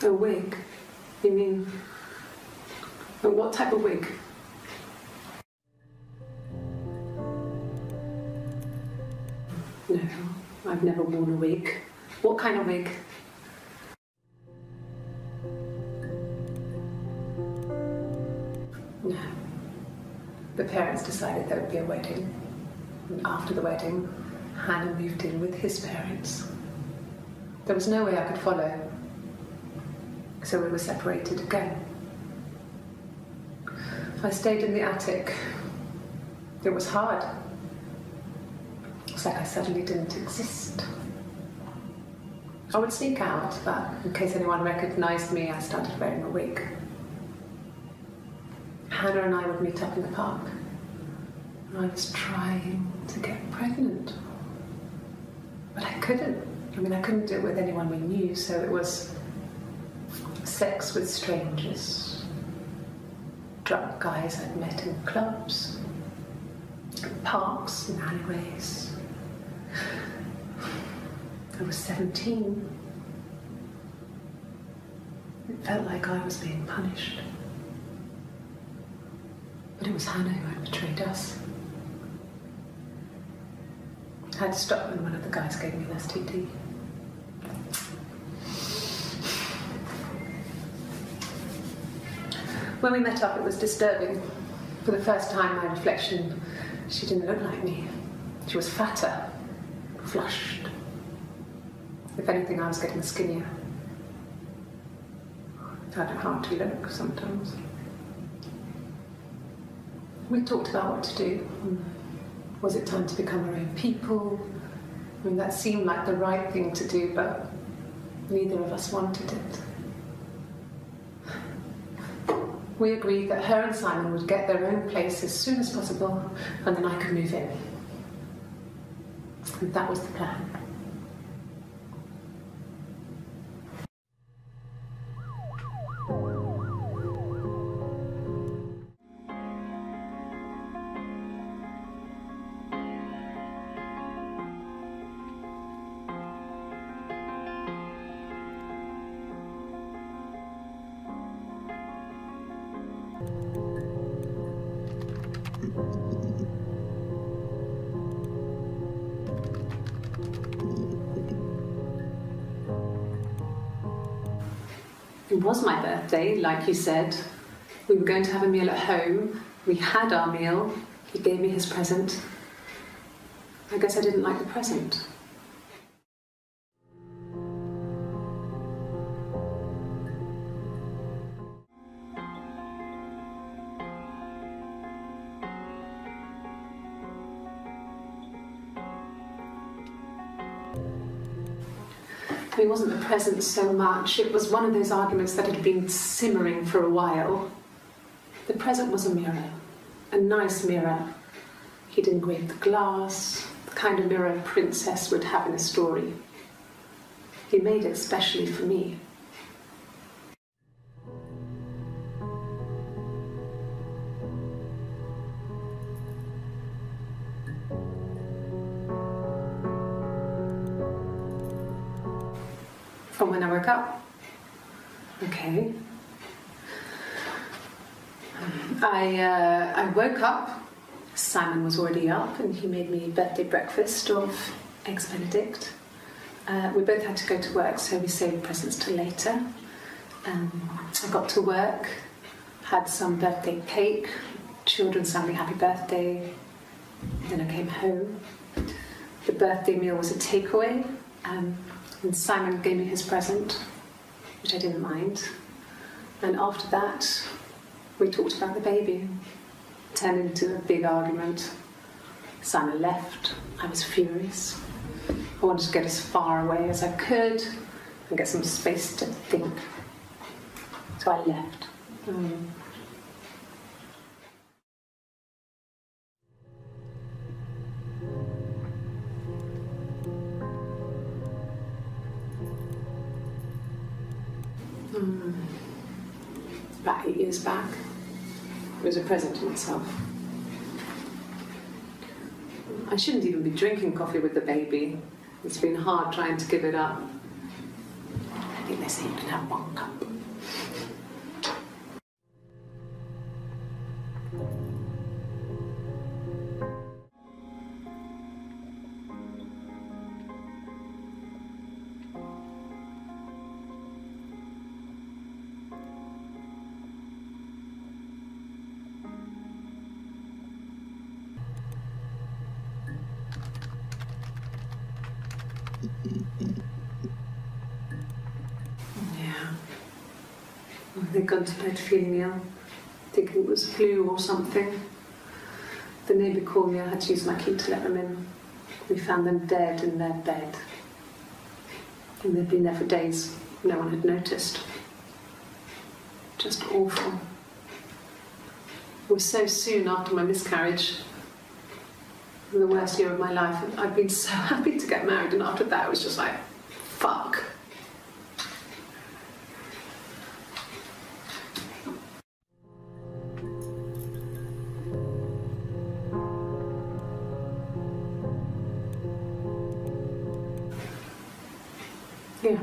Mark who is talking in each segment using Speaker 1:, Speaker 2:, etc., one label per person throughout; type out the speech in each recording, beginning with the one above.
Speaker 1: A wig? You mean... what type of wig? No, I've never worn a wig. What kind of wig? No. The parents decided there would be a wedding. And after the wedding, Hannah moved in with his parents. There was no way I could follow, so we were separated again. I stayed in the attic. It was hard. It's like I suddenly didn't exist. I would sneak out, but in case anyone recognised me, I started wearing a wig. Hannah and I would meet up in the park. I was trying to get pregnant, but I couldn't. I mean, I couldn't do it with anyone we knew, so it was sex with strangers, drunk guys I'd met in clubs, parks and alleyways. I was 17. It felt like I was being punished. But it was Hannah who had betrayed us. I had to stop when one of the guys gave me an STD. When we met up, it was disturbing. For the first time, my reflection, she didn't look like me. She was fatter, flushed. If anything, I was getting skinnier. I found it hard to look sometimes. We talked about what to do. Was it time to become our own people? I mean, that seemed like the right thing to do, but neither of us wanted it. We agreed that her and Simon would get their own place as soon as possible, and then I could move in. And that was the plan. It was my birthday, like you said. We were going to have a meal at home. We had our meal. He gave me his present. I guess I didn't like the present. It wasn't the present so much, it was one of those arguments that had been simmering for a while. The present was a mirror, a nice mirror. He'd engraved the glass, the kind of mirror a princess would have in a story. He made it specially for me. From when I woke up. Okay. I woke up. Simon was already up and he made me birthday breakfast of eggs Benedict. We both had to go to work, so we saved presents till later. I got to work, had some birthday cake, children sang me happy birthday. Then I came home. The birthday meal was a takeaway. And Simon gave me his present, which I didn't mind. And after that, we talked about the baby. It turned into a big argument. Simon left. I was furious. I wanted to get as far away as I could and get some space to think. So I left. About 8 years back. It was a present to myself. I shouldn't even be drinking coffee with the baby. It's been hard trying to give it up. I think they so you can have one cup. Yeah. They'd gone to bed feeling ill, thinking it was flu or something. The neighbour called me, I had to use my key to let them in. We found them dead in their bed. And they'd been there for days, no one had noticed. Just awful. It was so soon after my miscarriage, the worst year of my life. I'd been so happy to get married, and after that it was just like, fuck. Yeah.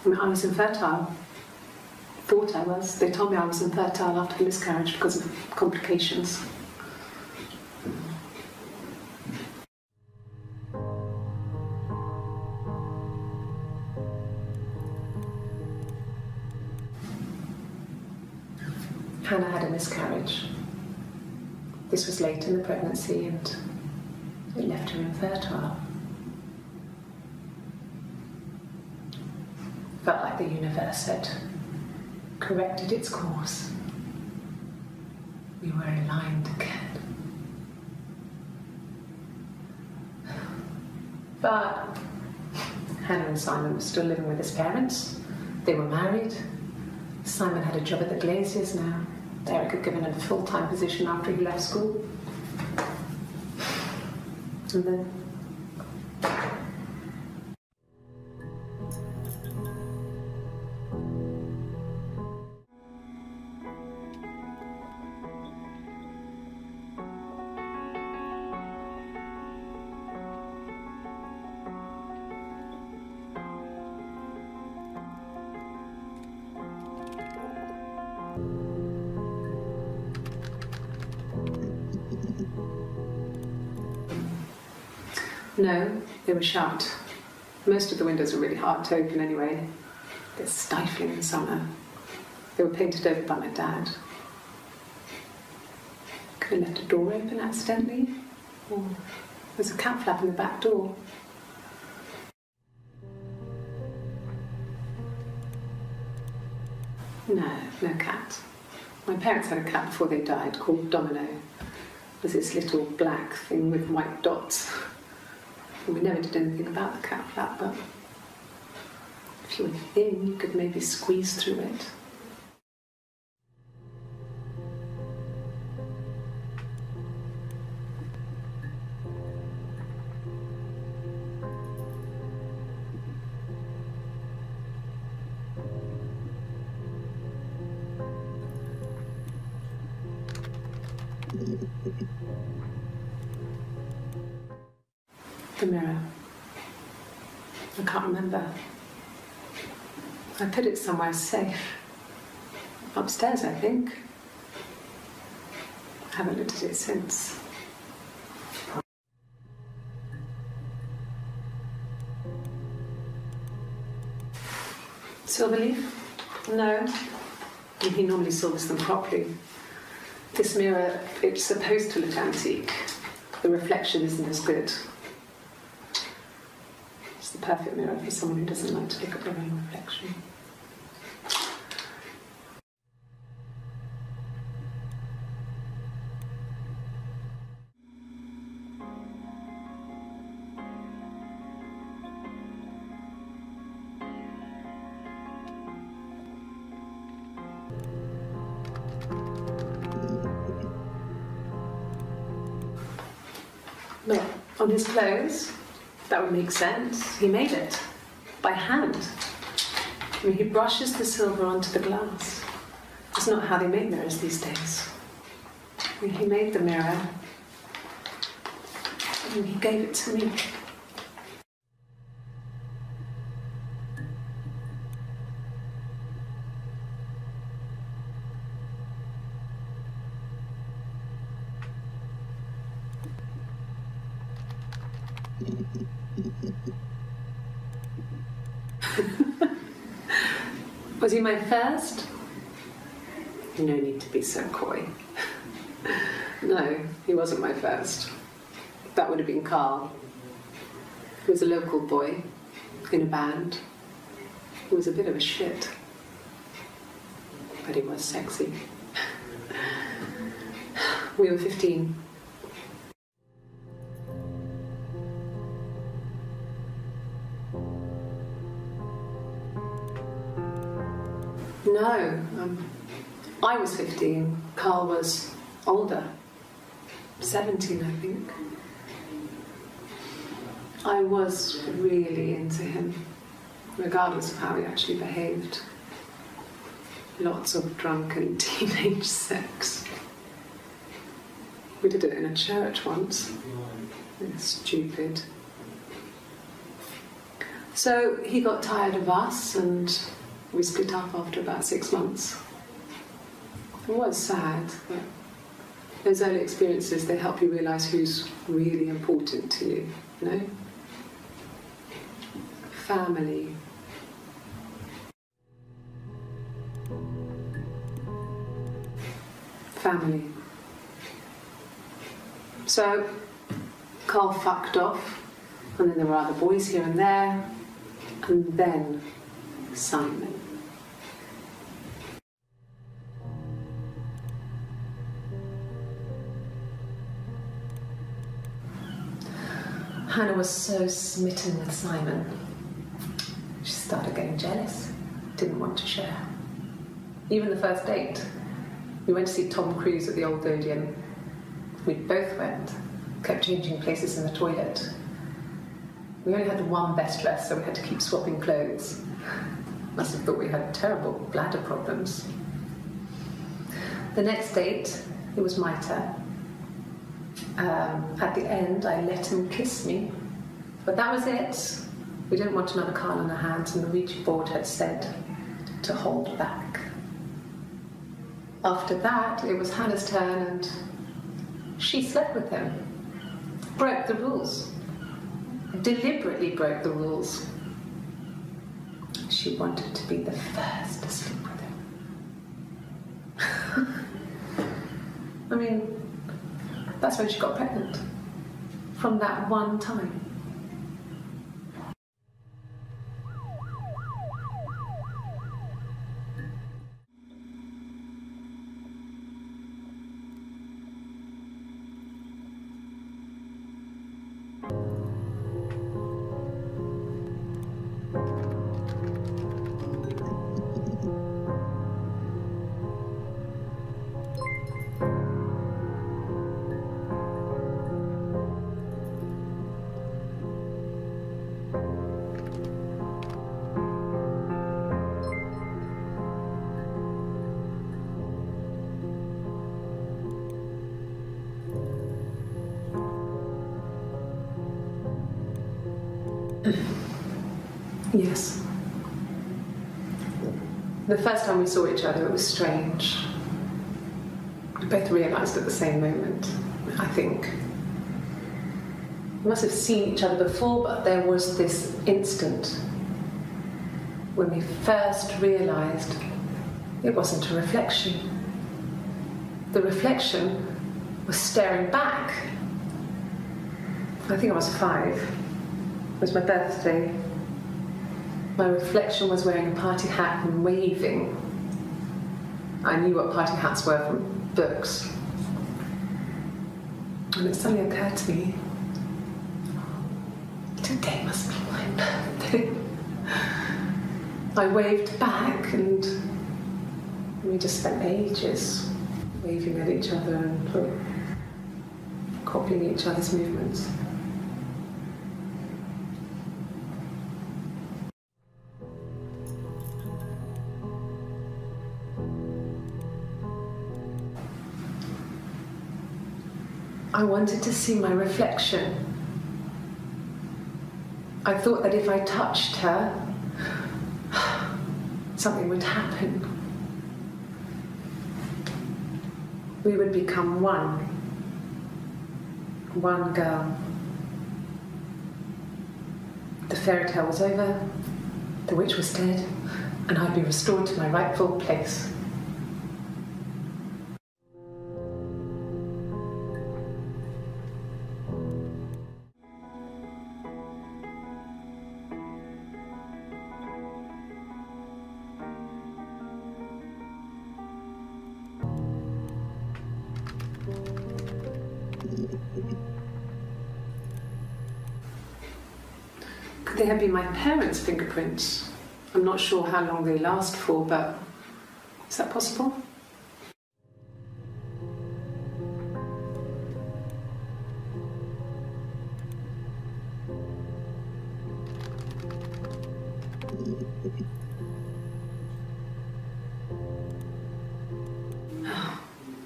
Speaker 1: I mean, I was infertile. Thought I was. They told me I was infertile after the miscarriage because of complications. Hannah had a miscarriage. This was late in the pregnancy and it left her infertile. Felt like the universe had corrected its course. We were aligned again. But Hannah and Simon were still living with his parents. They were married. Simon had a job at the Glaziers now. Eric had given him a full-time position after he left school. And then... No, they were shut. Most of the windows were really hard to open anyway. They're stifling in summer. They were painted over by my dad. Could have left a door open accidentally, or there's a cat flap in the back door. No, no cat. My parents had a cat before they died called Domino. It was this little black thing with white dots. And we never did anything about the cat flap, but if you were thin, you could maybe squeeze through it. The mirror. I can't remember. I put it somewhere safe. Upstairs, I think. I haven't looked at it since. Silverleaf? No. He normally silvers them properly. This mirror, it's supposed to look antique. The reflection isn't as good. It's the perfect mirror for someone who doesn't like to look at their own reflection. Look, on his clothes, that would make sense. He made it by hand. I mean, he brushes the silver onto the glass. It's not how they make mirrors these days. I mean, he made the mirror and he gave it to me. Was he my first? No need to be so coy. No, he wasn't my first. That would have been Carl. He was a local boy in a band. He was a bit of a shit, but he was sexy. We were 15. No, I was 15. Carl was older, 17, I think. I was really into him, regardless of how he actually behaved. Lots of drunken teenage sex. We did it in a church once. It was stupid. So he got tired of us and we split up after about 6 months. It was sad, but those early experiences, they help you realise who's really important to you, you know? Family. Family. So, Carl fucked off, and then there were other boys here and there, and then Simon. Hannah was so smitten with Simon. She started getting jealous, didn't want to share. Even the first date, we went to see Tom Cruise at the Old Odeon. We both went, kept changing places in the toilet. We only had one best dress, so we had to keep swapping clothes. Must have thought we had terrible bladder problems. The next date, it was my turn. At the end, I let him kiss me, but that was it. We didn't want another Carl on our hands, and the Ouija board had said to hold back. After that, it was Hannah's turn, and she slept with him. Broke the rules. Deliberately broke the rules. She wanted to be the first to sleep with him. I mean, that's when she got pregnant. From that one time. Yes. The first time we saw each other, it was strange. We both realised at the same moment, I think. We must have seen each other before, but there was this instant when we first realised it wasn't a reflection. The reflection was staring back. I think I was 5. It was my birthday. My reflection was wearing a party hat and waving. I knew what party hats were from books. And it suddenly occurred to me, today must be my birthday. I waved back and we just spent ages waving at each other and copying each other's movements. I wanted to see my reflection. I thought that if I touched her, something would happen. We would become one. One girl. fairy tale was over, the witch was dead, and I'd been restored to my rightful place. Could they have been my parents' fingerprints? I'm not sure how long they last for, but is that possible?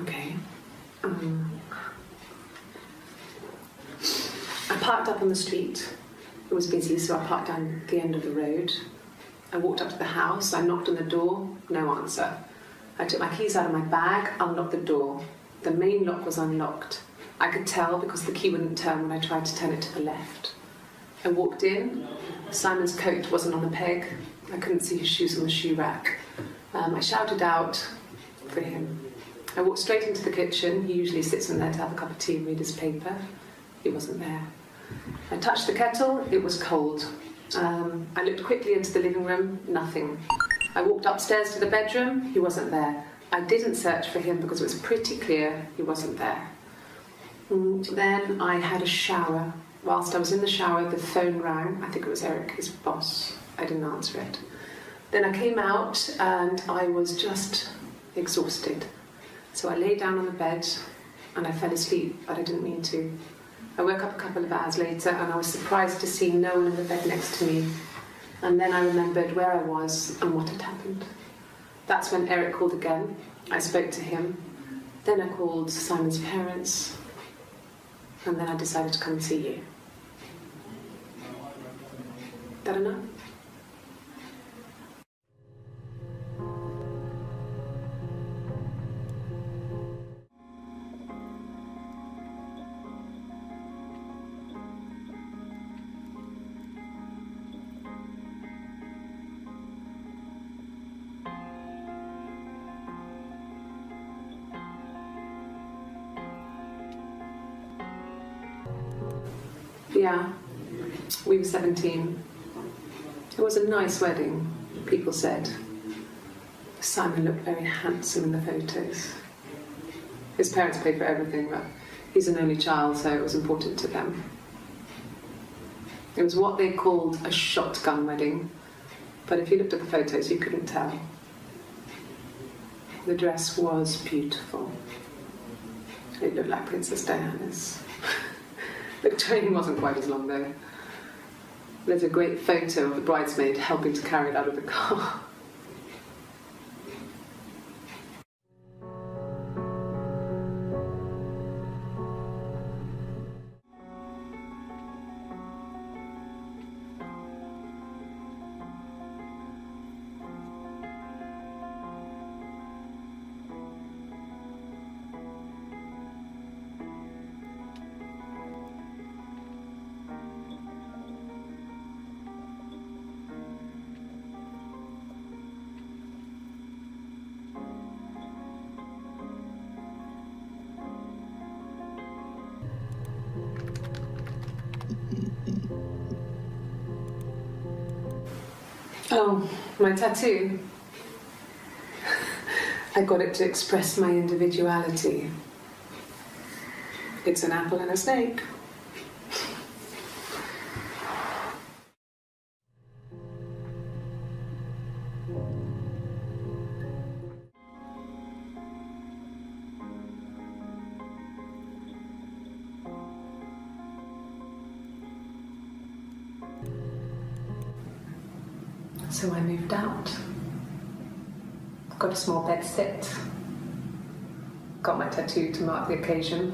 Speaker 1: Okay. I parked up on the street. It was busy, so I parked down the end of the road. I walked up to the house, I knocked on the door, no answer. I took my keys out of my bag, unlocked the door. The main lock was unlocked. I could tell because the key wouldn't turn when I tried to turn it to the left. I walked in. Simon's coat wasn't on the peg. I couldn't see his shoes on the shoe rack. I shouted out for him. I walked straight into the kitchen. He usually sits in there to have a cup of tea and read his paper. He wasn't there. I touched the kettle. It was cold. I looked quickly into the living room. Nothing. I walked upstairs to the bedroom. He wasn't there. I didn't search for him because it was pretty clear he wasn't there. Then I had a shower. Whilst I was in the shower, the phone rang. I think it was Eric, his boss. I didn't answer it. Then I came out and I was just exhausted. So I lay down on the bed and I fell asleep, but I didn't mean to. I woke up a couple of hours later and I was surprised to see no one in the bed next to me. And then I remembered where I was and what had happened. That's when Eric called again. I spoke to him. Then I called Simon's parents. And then I decided to come and see you. That enough? Yeah, we were 17. It was a nice wedding, people said. Simon looked very handsome in the photos. His parents paid for everything, but he's an only child, so it was important to them. It was what they called a shotgun wedding, but if you looked at the photos, you couldn't tell. The dress was beautiful. It looked like Princess Diana's. The train wasn't quite as long, though. There's a great photo of the bridesmaid helping to carry it out of the car. Oh, my tattoo. I got it to express my individuality. It's an apple and a snake. So I moved out. Got a small bed sit. Got my tattoo to mark the occasion.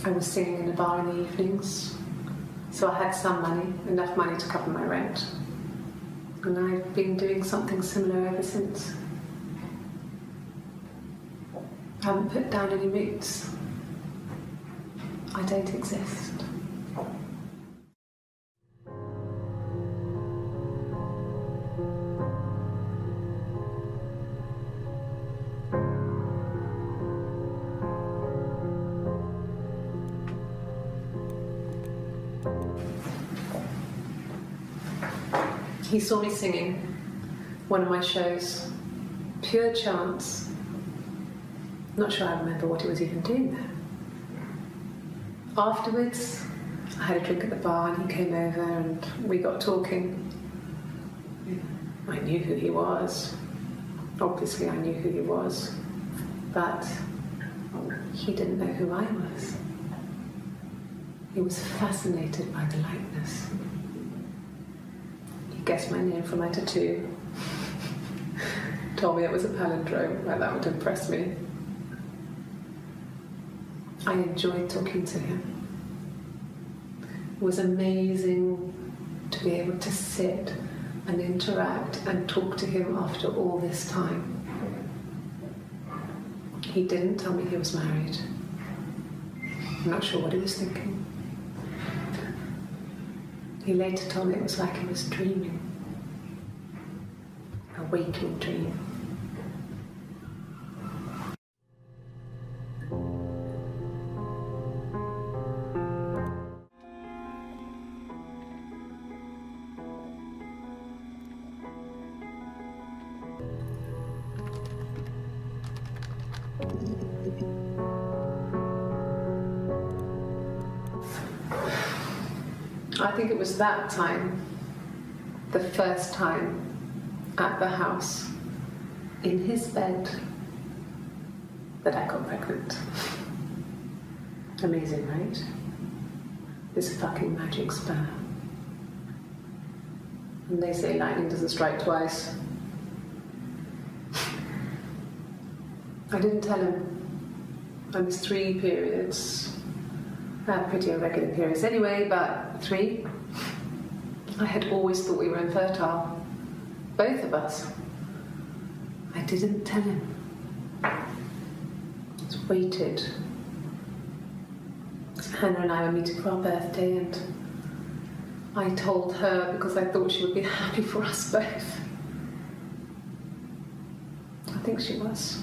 Speaker 1: I was singing in a bar in the evenings, so I had some money, enough money to cover my rent. And I've been doing something similar ever since. I haven't put down any roots. I don't exist. He saw me singing one of my shows, pure chance. Not sure I remember what he was even doing there. Afterwards, I had a drink at the bar and he came over and we got talking. I knew who he was. Obviously I knew who he was, but he didn't know who I was. He was fascinated by the likeness. He guessed my name from my tattoo. Told me it was a palindrome, like that would impress me. I enjoyed talking to him. It was amazing to be able to sit and interact and talk to him after all this time. He didn't tell me he was married. I'm not sure what he was thinking. He later told me it was like he was dreaming. A waking dream. I think it was that time, the first time at the house, in his bed, that I got pregnant. Amazing, right? This fucking magic sperm. And they say lightning doesn't strike twice. I didn't tell him. I missed 3 periods. I had pretty irregular periods anyway, but 3. I had always thought we were infertile. Both of us. I didn't tell him. Just waited. Hannah and I were meeting for our birthday and I told her because I thought she would be happy for us both. I think she was.